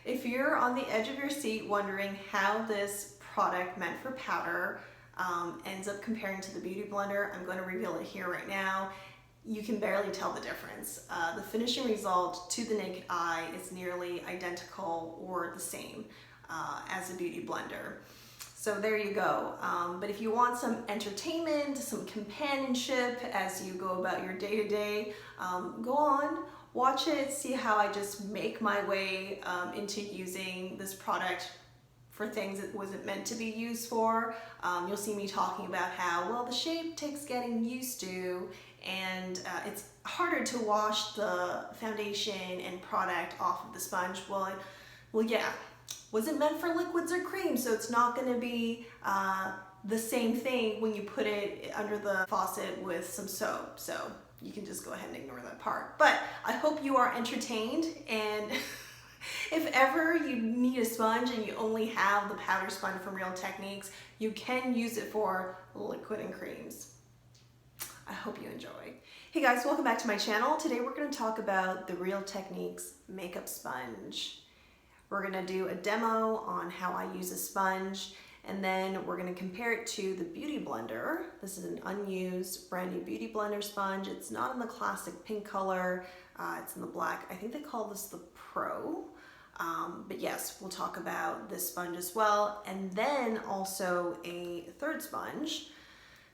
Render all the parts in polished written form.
If you're on the edge of your seat wondering how this product meant for powder ends up comparing to the Beauty Blender, I'm going to reveal it here right now. You can barely tell the difference. The finishing result to the naked eye is nearly identical or the same as the Beauty Blender. So there you go. But if you want some entertainment, some companionship as you go about your day-to-day, go on, watch it, see how I just make my way into using this product for things it wasn't meant to be used for. You'll see me talking about how, well, the shape takes getting used to, and it's harder to wash the foundation and product off of the sponge. Well, yeah. Wasn't meant for liquids or creams, so it's not going to be the same thing when you put it under the faucet with some soap. So you can just go ahead and ignore that part. But I hope you are entertained, and if ever you need a sponge and you only have the powder sponge from Real Techniques, you can use it for liquid and creams. I hope you enjoy. Hey guys, welcome back to my channel. Today we're going to talk about the Real Techniques makeup sponge. We're gonna do a demo on how I use a sponge, and then we're gonna compare it to the Beauty Blender. This is an unused, brand new Beauty Blender sponge. It's not in the classic pink color, it's in the black. I think they call this the Pro. But yes, we'll talk about this sponge as well. And then also a third sponge.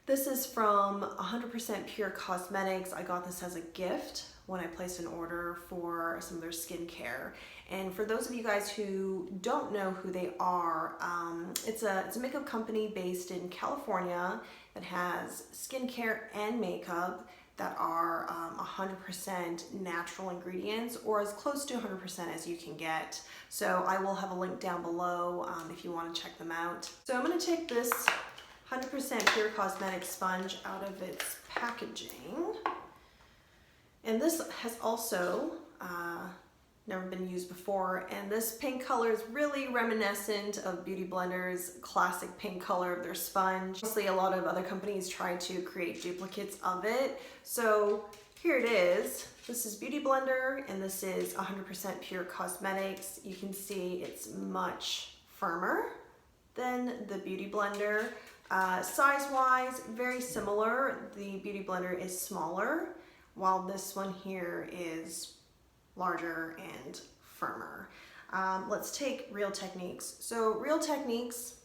This is from 100% Pure Cosmetics. I got this as a gift when I placed an order for some of their skincare. And for those of you guys who don't know who they are, it's a makeup company based in California that has skincare and makeup that are 100% natural ingredients, or as close to 100% as you can get. So I will have a link down below if you want to check them out. So I'm going to take this 100% Pure Cosmetics sponge out of its packaging. And this has also never been used before, and this pink color is really reminiscent of Beauty Blender's classic pink color of their sponge. Obviously, a lot of other companies try to create duplicates of it. So here it is. This is Beauty Blender, and this is 100% Pure Cosmetics. You can see it's much firmer than the Beauty Blender. Size-wise, very similar. The Beauty Blender is smaller, while this one here is larger and firmer. Let's take Real Techniques. So Real Techniques,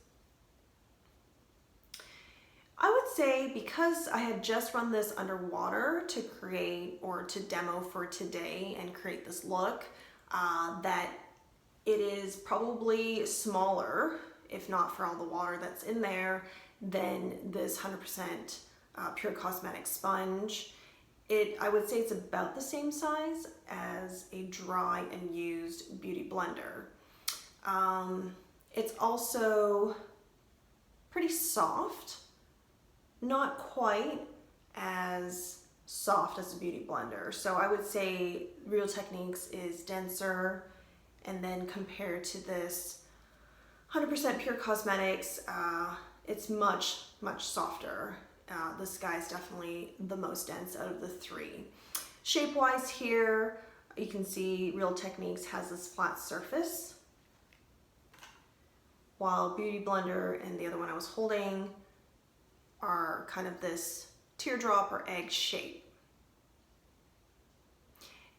I would say, because I had just run this underwater to create or to demo for today and create this look, that it is probably smaller, if not for all the water that's in there, than this 100% Pure Cosmetics sponge. I would say it's about the same size as a dry and used Beauty Blender. It's also pretty soft, not quite as soft as a Beauty Blender. So I would say Real Techniques is denser, and then compared to this 100% Pure Cosmetics, it's much, much softer. This guy's definitely the most dense out of the three. Shape-wise here, you can see Real Techniques has this flat surface, while Beauty Blender and the other one I was holding are kind of this teardrop or egg shape.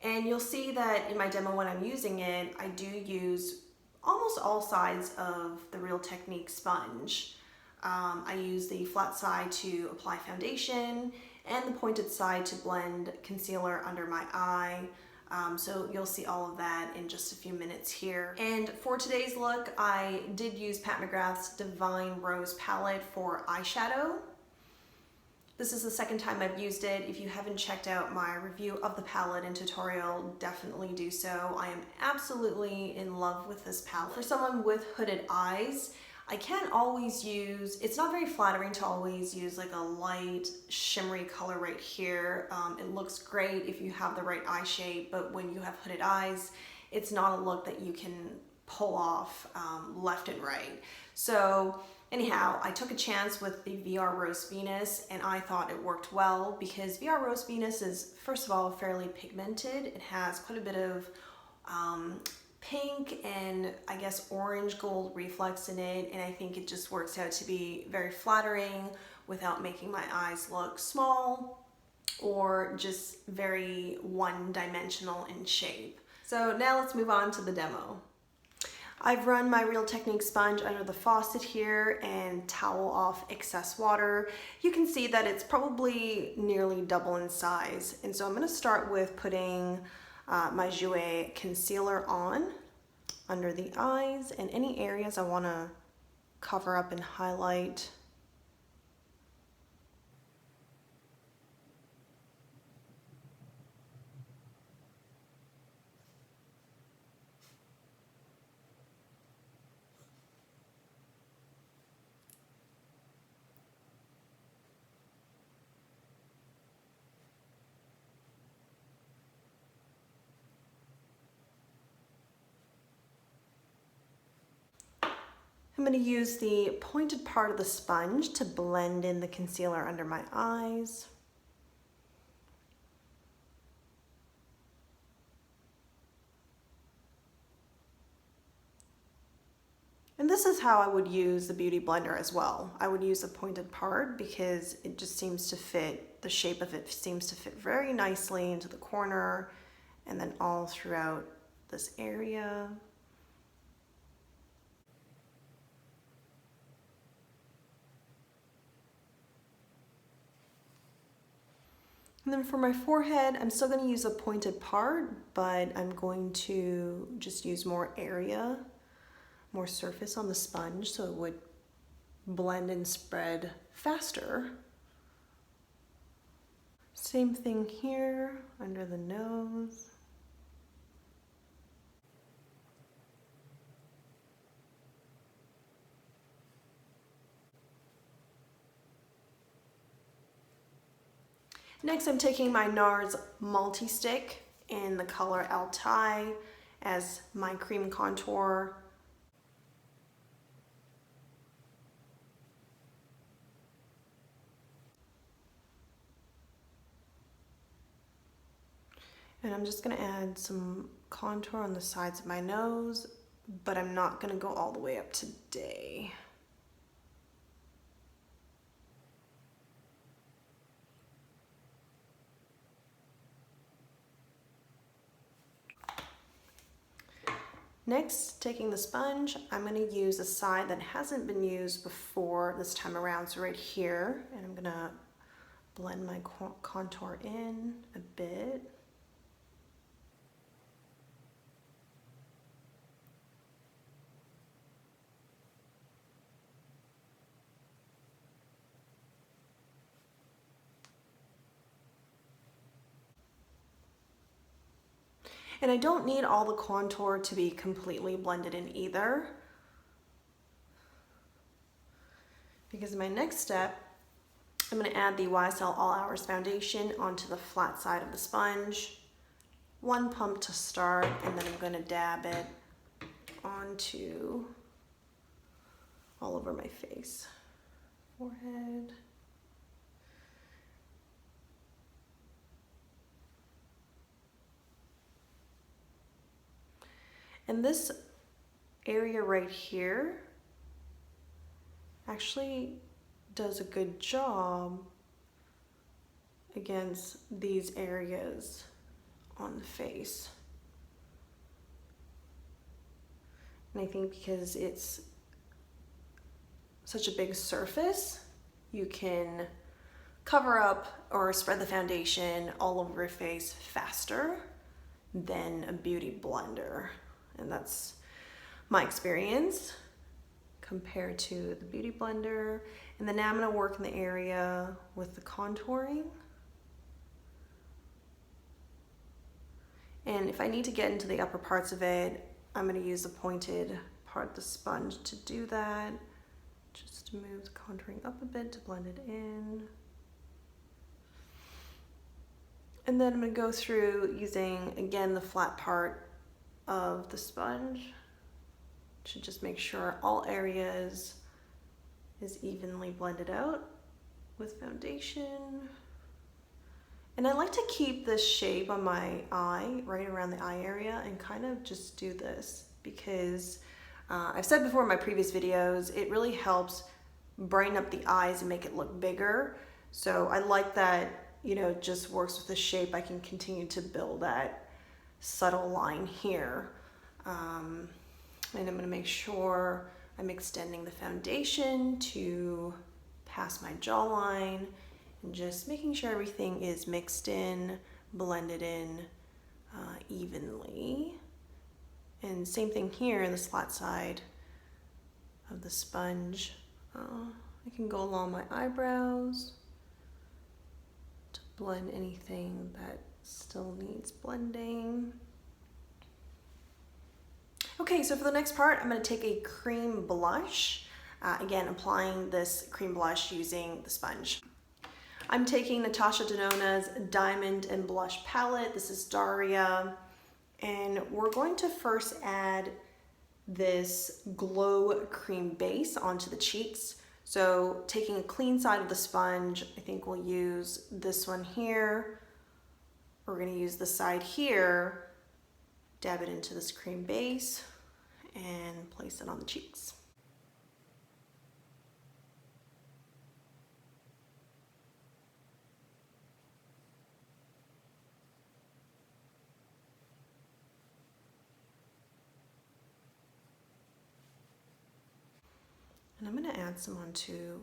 And you'll see that in my demo when I'm using it, I do use almost all sides of the Real Techniques sponge. I use the flat side to apply foundation and the pointed side to blend concealer under my eye. So you'll see all of that in just a few minutes here. And for today's look, I did use Pat McGrath's Divine Rose palette for eyeshadow. This is the second time I've used it. If you haven't checked out my review of the palette and tutorial, definitely do so. I am absolutely in love with this palette. For someone with hooded eyes, I can't always use, it's not very flattering to always use like a light shimmery color right here. It looks great if you have the right eye shape, but when you have hooded eyes, it's not a look that you can pull off left and right. So anyhow, I took a chance with the VR Rose Venus, and I thought it worked well because VR Rose Venus is, first of all, fairly pigmented. It has quite a bit of pink and I guess orange gold reflex in it, and I think it just works out to be very flattering without making my eyes look small or just very one-dimensional in shape. So now let's move on to the demo. I've run my Real Techniques sponge under the faucet here and towel off excess water. You can see that it's probably nearly double in size. And so I'm gonna start with putting my Jouer concealer on under the eyes and any areas I wanna cover up and highlight. I'm going to use the pointed part of the sponge to blend in the concealer under my eyes. And this is how I would use the Beauty Blender as well. I would use the pointed part because it just seems to fit, the shape of it seems to fit very nicely into the corner and then all throughout this area. And then for my forehead, I'm still going to use a pointed part, but I'm going to just use more area, more surface on the sponge so it would blend and spread faster. Same thing here under the nose. Next, I'm taking my NARS multi-stick in the color Altai as my cream contour. And I'm just going to add some contour on the sides of my nose, but I'm not going to go all the way up today. Next, taking the sponge, I'm going to use a side that hasn't been used before this time around, so right here, and I'm going to blend my contour in a bit. And I don't need all the contour to be completely blended in either, because my next step, I'm going to add the YSL All Hours foundation onto the flat side of the sponge. One pump to start, and then I'm going to dab it onto all over my face, forehead. And this area right here actually does a good job against these areas on the face. And I think because it's such a big surface, you can cover up or spread the foundation all over your face faster than a Beauty Blender. And that's my experience compared to the Beauty Blender. And then now I'm going to work in the area with the contouring. And if I need to get into the upper parts of it, I'm going to use the pointed part of the sponge to do that. Just to move the contouring up a bit to blend it in. And then I'm going to go through using, again, the flat part of the sponge to just make sure all areas is evenly blended out with foundation. And I like to keep this shape on my eye, right around the eye area, and kind of just do this because I've said before in my previous videos, it really helps brighten up the eyes and make it look bigger. So I like that, you know, it just works with the shape. I can continue to build that subtle line here. And I'm gonna make sure I'm extending the foundation to past my jawline and just making sure everything is mixed in, blended in evenly. And same thing here in this flat side of the sponge. I can go along my eyebrows to blend anything that still needs blending. Okay, so for the next part, I'm going to take a cream blush. Again, applying this cream blush using the sponge. I'm taking Natasha Denona's Diamond and Blush palette. This is Daria. And we're going to first add this glow cream base onto the cheeks. So taking a clean side of the sponge, I think we'll use this one here. We're going to use the side here, dab it into this cream base, and place it on the cheeks. And I'm going to add some onto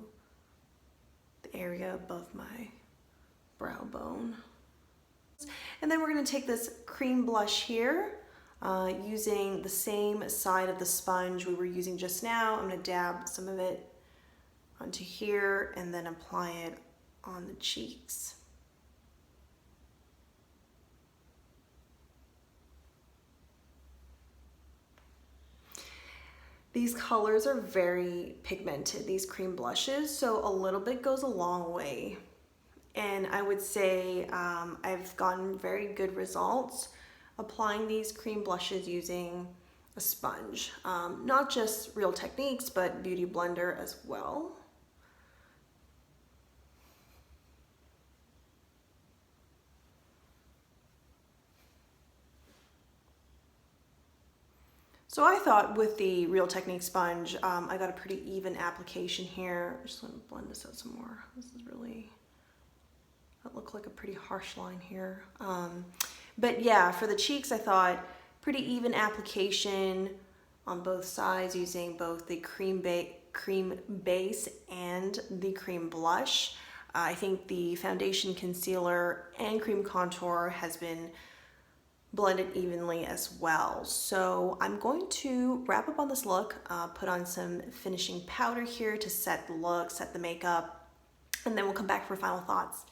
the area above my brow bone. And then we're going to take this cream blush here, using the same side of the sponge we were using just now. I'm going to dab some of it onto here and then apply it on the cheeks. These colors are very pigmented, these cream blushes, so a little bit goes a long way. And I would say I've gotten very good results applying these cream blushes using a sponge. Not just Real Techniques, but BeautyBlender as well. So I thought with the Real Techniques sponge, I got a pretty even application here. I just want to blend this out some more. This is really, that looked like a pretty harsh line here. But yeah, for the cheeks, I thought pretty even application on both sides using both the cream base and the cream blush. I think the foundation, concealer, and cream contour has been blended evenly as well. So I'm going to wrap up on this look, put on some finishing powder here to set the look, set the makeup, and then we'll come back for final thoughts.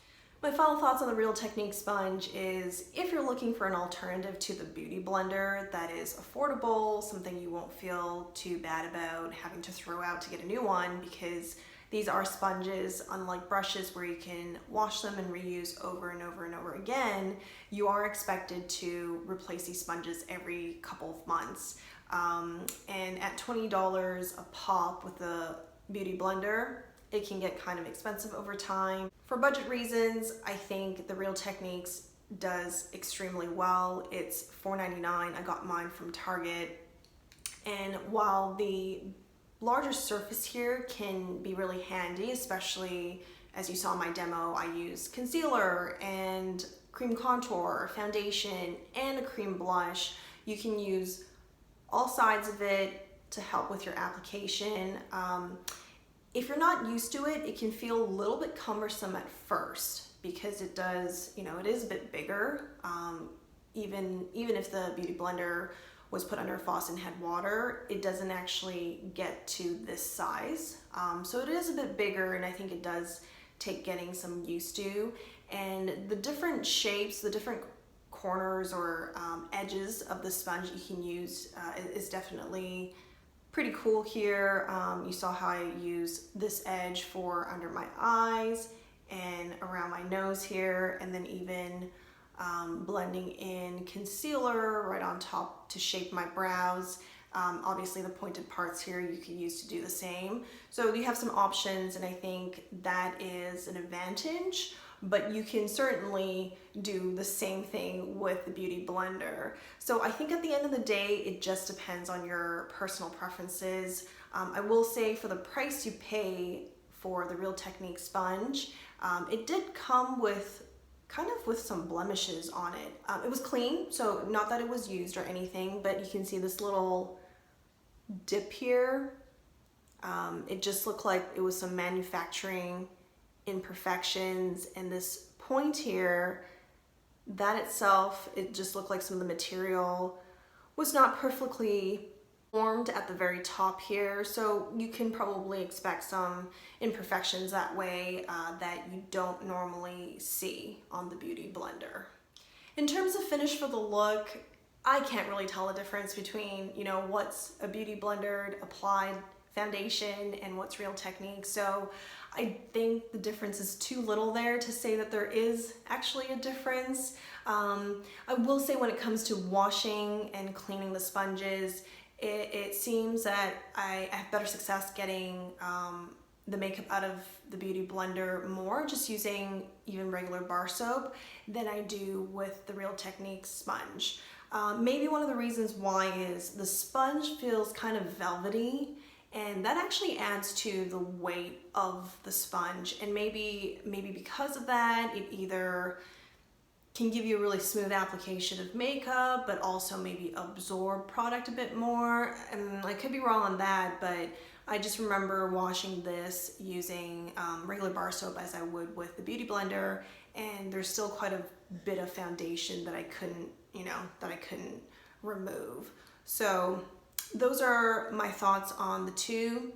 My final thoughts on the Real Techniques sponge is if you're looking for an alternative to the BeautyBlender that is affordable, something you won't feel too bad about having to throw out to get a new one, because these are sponges, unlike brushes where you can wash them and reuse over and over and over again, you are expected to replace these sponges every couple of months. And at $20 a pop with the BeautyBlender, it can get kind of expensive over time. For budget reasons, I think the Real Techniques does extremely well. It's $4.99. I got mine from Target. And while the larger surface here can be really handy, especially as you saw in my demo, I use concealer and cream contour, foundation, and a cream blush. You can use all sides of it to help with your application. If you're not used to it, it can feel a little bit cumbersome at first because it does, you know, it is a bit bigger. Even if the BeautyBlender was put under a faucet and had water, it doesn't actually get to this size. So it is a bit bigger, and I think it does take getting some used to. And the different shapes, the different corners or edges of the sponge you can use is definitely pretty cool here. You saw how I use this edge for under my eyes and around my nose here, and then even blending in concealer right on top to shape my brows. Obviously the pointed parts here you could use to do the same. So you have some options, and I think that is an advantage. but you can certainly do the same thing with the Beauty Blender. So I think at the end of the day, it just depends on your personal preferences. I will say for the price you pay for the Real Techniques sponge, it did come with with some blemishes on it. It was clean, so not that it was used or anything, but you can see this little dip here. It just looked like it was some manufacturing imperfections, and this point here, that itself, it just looked like some of the material was not perfectly formed at the very top here, so you can probably expect some imperfections that way that you don't normally see on the Beauty Blender. In terms of finish for the look, I can't really tell the difference between, you know, what's a Beauty Blender applied foundation and what's Real Techniques. So I think the difference is too little there to say that there is actually a difference. I will say when it comes to washing and cleaning the sponges, it seems that I have better success getting the makeup out of the Beauty Blender more just using even regular bar soap than I do with the Real Techniques sponge. Maybe one of the reasons why is the sponge feels kind of velvety, and that actually adds to the weight of the sponge, and maybe because of that, it either can give you a really smooth application of makeup, but also maybe absorb product a bit more. And I could be wrong on that, but I just remember washing this using regular bar soap as I would with the Beauty Blender, and there's still quite a bit of foundation that I couldn't, remove. So those are my thoughts on the two.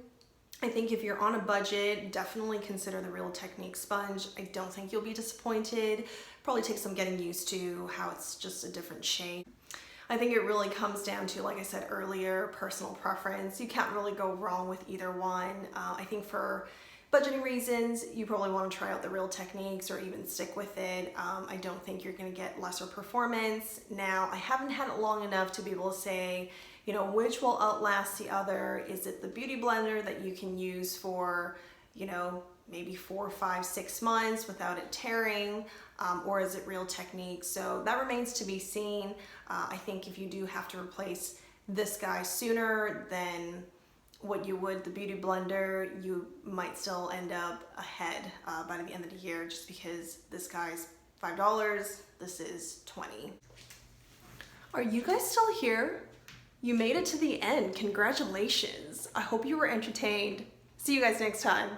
I think if you're on a budget, definitely consider the Real Techniques sponge. I don't think you'll be disappointed. Probably take some getting used to how it's just a different shade. I think it really comes down to, like I said earlier, personal preference. You can't really go wrong with either one. I think for budgeting reasons, you probably want to try out the Real Techniques or even stick with it. I don't think you're going to get lesser performance. Now, I haven't had it long enough to be able to say, you know, which will outlast the other. Is it the Beauty Blender that you can use for, you know, maybe 4, 5, 6 months without it tearing, or is it Real Techniques? So that remains to be seen. I think if you do have to replace this guy sooner than what you would the Beauty Blender, you might still end up ahead by the end of the year, just because this guy's $5, this is $20. Are you guys still here? You made it to the end. Congratulations. I hope you were entertained. See you guys next time.